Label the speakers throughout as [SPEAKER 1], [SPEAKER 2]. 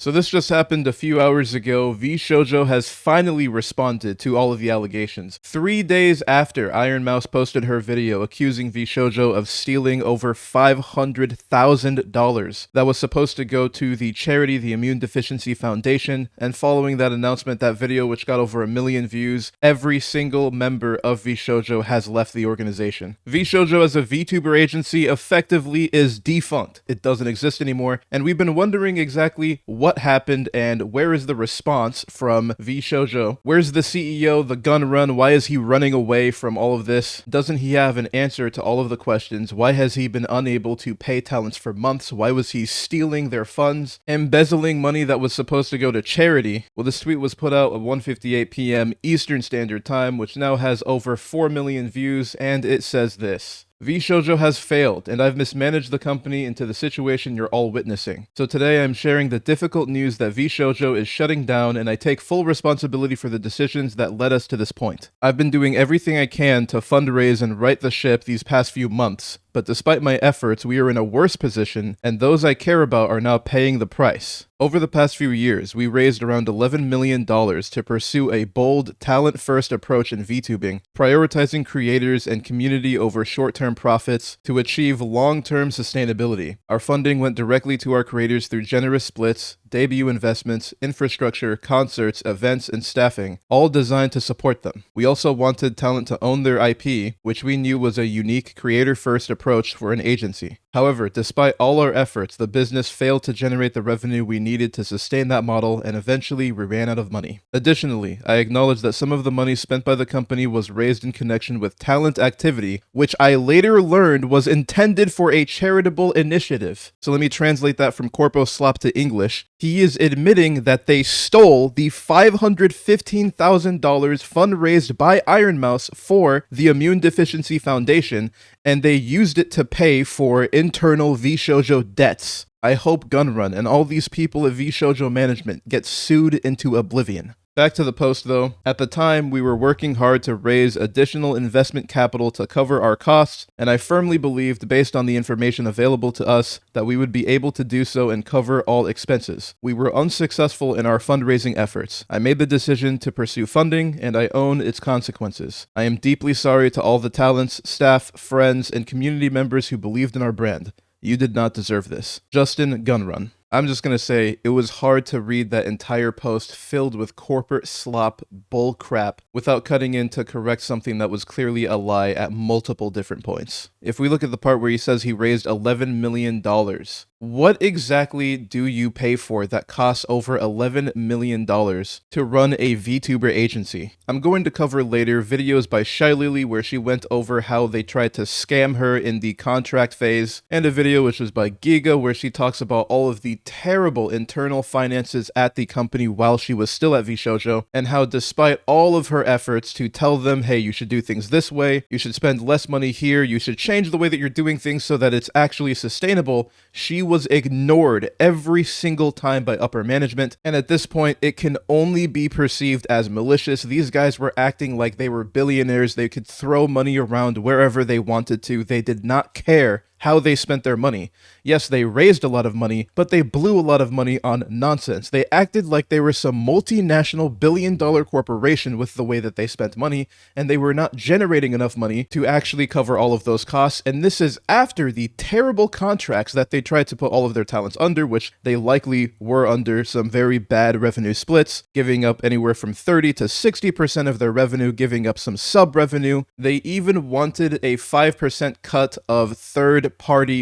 [SPEAKER 1] So this just happened a few hours ago. VShojo has finally responded to all of the allegations. 3 days after Iron Mouse posted her video accusing VShojo of stealing over $500,000 that was supposed to go to the charity, the Immune Deficiency Foundation, and following that announcement, that video which got over 1 million views, every single member of VShojo has left the organization. VShojo as a VTuber agency effectively is defunct. It doesn't exist anymore, and we've been wondering exactly what happened and where is the response from VShojo. Where's the CEO, the gun run? Why is he running away from all of this? Doesn't he have an answer to all of the questions? Why has he been unable to pay talents for months? Why was he stealing their funds, embezzling money that was supposed to go to charity? Well, this tweet was put out at 1:58 p.m. Eastern Standard Time, which now has over 4 million views, and it says this: VShojo has failed, and I've mismanaged the company into the situation you're all witnessing. So today I'm sharing the difficult news that VShojo is shutting down, and I take full responsibility for the decisions that led us to this point. I've been doing everything I can to fundraise and right the ship these past few months, but despite my efforts, we are in a worse position, and those I care about are now paying the price. Over the past few years, we raised around $11 million to pursue a bold, talent-first approach in VTubing, prioritizing creators and community over short-term profits to achieve long-term sustainability. Our funding went directly to our creators through generous splits, debut investments, infrastructure, concerts, events, and staffing, all designed to support them. We also wanted talent to own their IP, which we knew was a unique creator-first approach for an agency. However, despite all our efforts, the business failed to generate the revenue we needed to sustain that model, and eventually we ran out of money. Additionally, I acknowledge that some of the money spent by the company was raised in connection with talent activity, which I later learned was intended for a charitable initiative. So let me translate that from Corpo Slop to English. He is admitting that they stole the $515,000 fundraised by Iron Mouse for the Immune Deficiency Foundation, and they used it to pay for internal VShojo debts. I hope Gunrun and all these people at VShojo management get sued into oblivion. Back to the post though. At the time, we were working hard to raise additional investment capital to cover our costs, and I firmly believed, based on the information available to us, that we would be able to do so and cover all expenses. We were unsuccessful in our fundraising efforts. I made the decision to pursue funding, and I own its consequences. I am deeply sorry to all the talents, staff, friends, and community members who believed in our brand. You did not deserve this. Justin Gunrun. I'm just gonna say, it was hard to read that entire post filled with corporate slop bullcrap without cutting in to correct something that was clearly a lie at multiple different points. If we look at the part where he says he raised $11 million, what exactly do you pay for that costs over $11 million to run a VTuber agency? I'm going to cover later videos by Shy Lily where she went over how they tried to scam her in the contract phase, and a video which was by Giga where she talks about all of the terrible internal finances at the company while she was still at VShojo, and how despite all of her efforts to tell them, hey, you should do things this way, you should spend less money here, you should change the way that you're doing things so that it's actually sustainable, she was ignored every single time by upper management, and at this point, it can only be perceived as malicious. These guys were acting like they were billionaires. They could throw money around wherever they wanted to. They did not care how they spent their money. Yes, they raised a lot of money, but they blew a lot of money on nonsense. They acted like they were some multinational billion-dollar corporation with the way that they spent money, and they were not generating enough money to actually cover all of those costs, and this is after the terrible contracts that they tried to put all of their talents under, which they likely were under some very bad revenue splits, giving up anywhere from 30 to 60% of their revenue, giving up some sub-revenue. They even wanted a 5% cut of third-party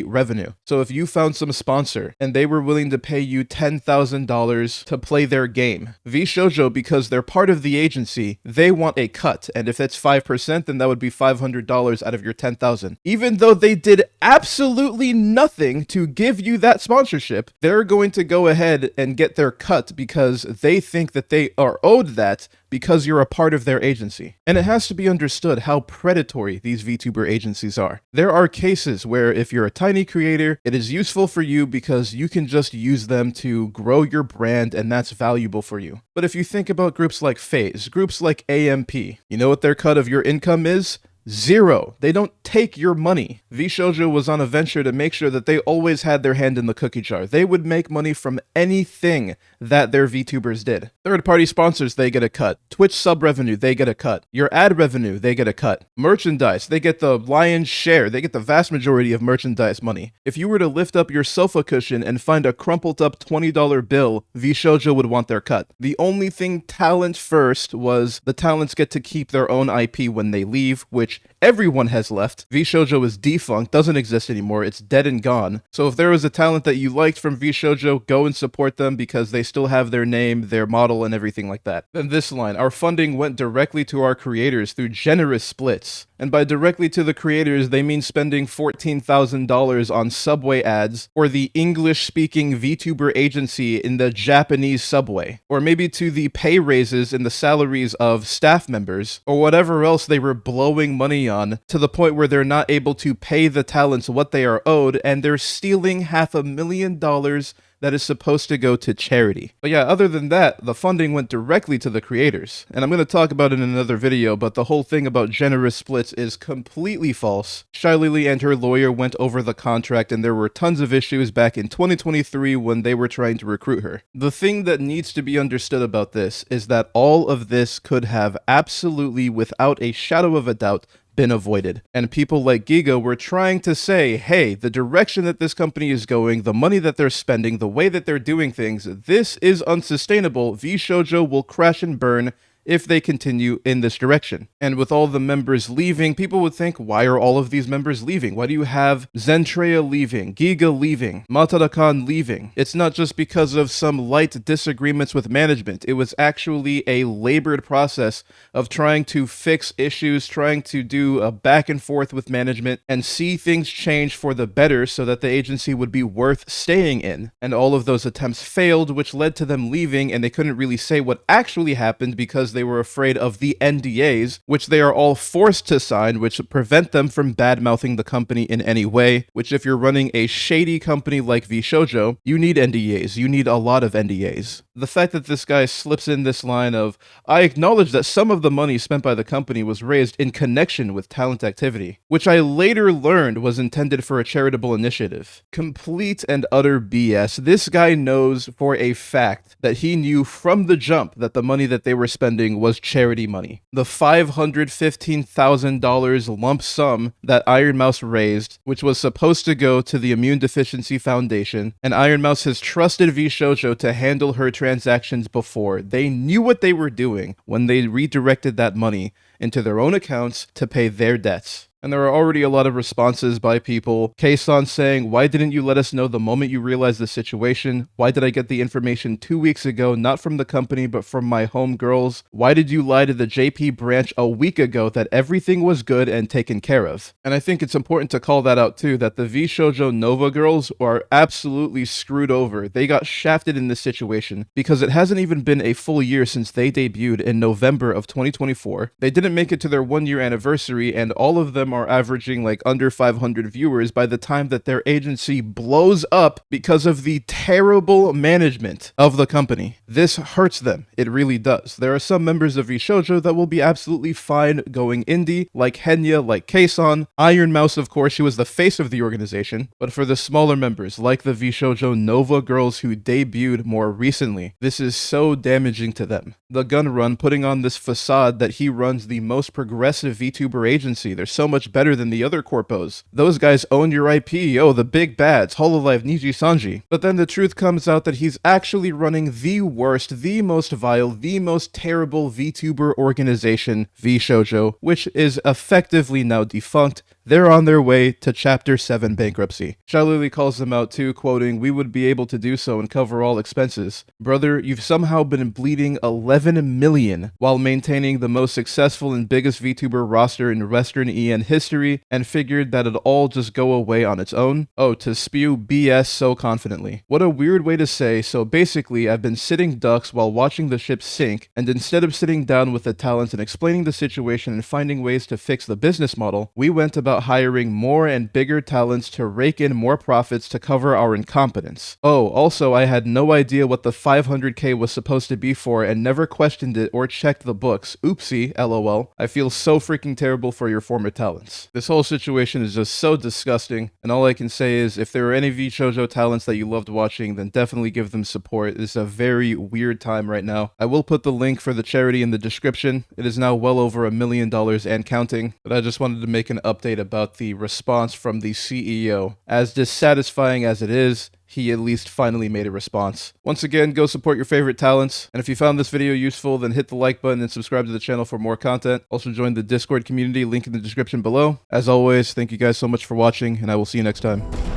[SPEAKER 1] revenue. So if you found some sponsor and they were willing to pay you $10,000 to play their game, VShojo, because they're part of the agency, they want a cut, and if it's 5%, then that would be $500 out of your $10,000. Even though they did absolutely nothing to give you that sponsorship, they're going to go ahead and get their cut because they think that they are owed that because you're a part of their agency. And it has to be understood how predatory these VTuber agencies are. There are cases where if you're a tiny creator, it is useful for you because you can just use them to grow your brand and that's valuable for you. But if you think about groups like FaZe, groups like AMP, you know what their cut of your income is? Zero. They don't take your money. VShojo was on a venture to make sure that they always had their hand in the cookie jar. They would make money from anything that their VTubers did. Third-party sponsors, they get a cut. Twitch sub revenue, they get a cut. Your ad revenue, they get a cut. Merchandise, they get the lion's share. They get the vast majority of merchandise money. If you were to lift up your sofa cushion and find a crumpled up $20 bill, VShojo would want their cut. The only thing talent first was the talents get to keep their own IP when they leave, which everyone has left. VShojo is defunct, doesn't exist anymore, it's dead and gone. So if there was a talent that you liked from VShojo, go and support them because they still have their name, their model, and everything like that. Then this line, our funding went directly to our creators through generous splits. And by directly to the creators, they mean spending $14,000 on subway ads or the English-speaking VTuber agency in the Japanese subway, or maybe to the pay raises in the salaries of staff members, or whatever else they were blowing money on, to the point where they're not able to pay the talents what they are owed, and they're stealing $500,000 that is supposed to go to charity. But yeah, other than that, the funding went directly to the creators. And I'm going to talk about it in another video, but the whole thing about generous splits is completely false. Shy Lily and her lawyer went over the contract, and there were tons of issues back in 2023 when they were trying to recruit her. The thing that needs to be understood about this is that all of this could have absolutely, without a shadow of a doubt, been avoided. And people like Giga were trying to say, hey, the direction that this company is going, the money that they're spending, the way that they're doing things, this is unsustainable. VShojo will crash and burn if they continue in this direction. And with all the members leaving, people would think, why are all of these members leaving? Why do you have Zentreya leaving, Giga leaving, Matarakan leaving? It's not just because of some light disagreements with management. It was actually a labored process of trying to fix issues, trying to do a back and forth with management and see things change for the better so that the agency would be worth staying in. And all of those attempts failed, which led to them leaving, and they couldn't really say what actually happened because they were afraid of the NDAs, which they are all forced to sign, which prevent them from bad-mouthing the company in any way, which if you're running a shady company like VShojo, you need NDAs. You need a lot of NDAs. The fact that this guy slips in this line of, I acknowledge that some of the money spent by the company was raised in connection with talent activity, which I later learned was intended for a charitable initiative. Complete and utter BS. This guy knows for a fact that he knew from the jump that the money that they were spending was charity money. The $515,000 lump sum that Iron Mouse raised, which was supposed to go to the Immune Deficiency Foundation, and Iron Mouse has trusted VShojo to handle her transactions before. They knew what they were doing when they redirected that money into their own accounts to pay their debts. And there are already a lot of responses by people. Kayson saying, why didn't you let us know the moment you realized the situation? Why did I get the information 2 weeks ago, not from the company, but from my homegirls? Why did you lie to the JP branch a week ago that everything was good and taken care of? And I think it's important to call that out too, that the VShojo Nova girls are absolutely screwed over. They got shafted in this situation because it hasn't even been a full year since they debuted in November of 2024. They didn't make it to their 1 year anniversary, and all of them are averaging like under 500 viewers by the time that their agency blows up because of the terrible management of the company. This hurts them. It really does. There are some members of VShojo that will be absolutely fine going indie, like Henya, like Kayson. Iron Mouse, of course, she was the face of the organization. But for the smaller members, like the VShojo Nova girls who debuted more recently, this is so damaging to them. The Gun Run putting on this facade that he runs the most progressive VTuber agency. They're so much better than the other corpos. Those guys own your IP, oh, the big bads, Hololive, Niji Sanji. But then the truth comes out that he's actually running the worst, the most vile, the most terrible VTuber organization, VShojo, which is effectively now defunct. They're on their way to Chapter 7 bankruptcy. Shy Lily calls them out too, quoting, we would be able to do so and cover all expenses. Brother, you've somehow been bleeding 11 million while maintaining the most successful and biggest VTuber roster in Western EN history and figured that it'd all just go away on its own? Oh, to spew BS so confidently. What a weird way to say, so basically I've been sitting ducks while watching the ship sink, and instead of sitting down with the talents and explaining the situation and finding ways to fix the business model, we went about about hiring more and bigger talents to rake in more profits to cover our incompetence. Oh, also, I had no idea what the 500k was supposed to be for and never questioned it or checked the books. Oopsie, lol. I feel so freaking terrible for your former talents. This whole situation is just so disgusting, and all I can say is if there are any VShojo talents that you loved watching, then definitely give them support. It's a very weird time right now. I will put the link for the charity in the description. It is now well over $1 million and counting, but I just wanted to make an update about the response from the CEO. As dissatisfying as it is, he at least finally made a response. Once again, go support your favorite talents, and if you found this video useful, then hit the like button and subscribe to the channel for more content. Also join the Discord community, link in the description below. As always, thank you guys so much for watching, and I will see you next time.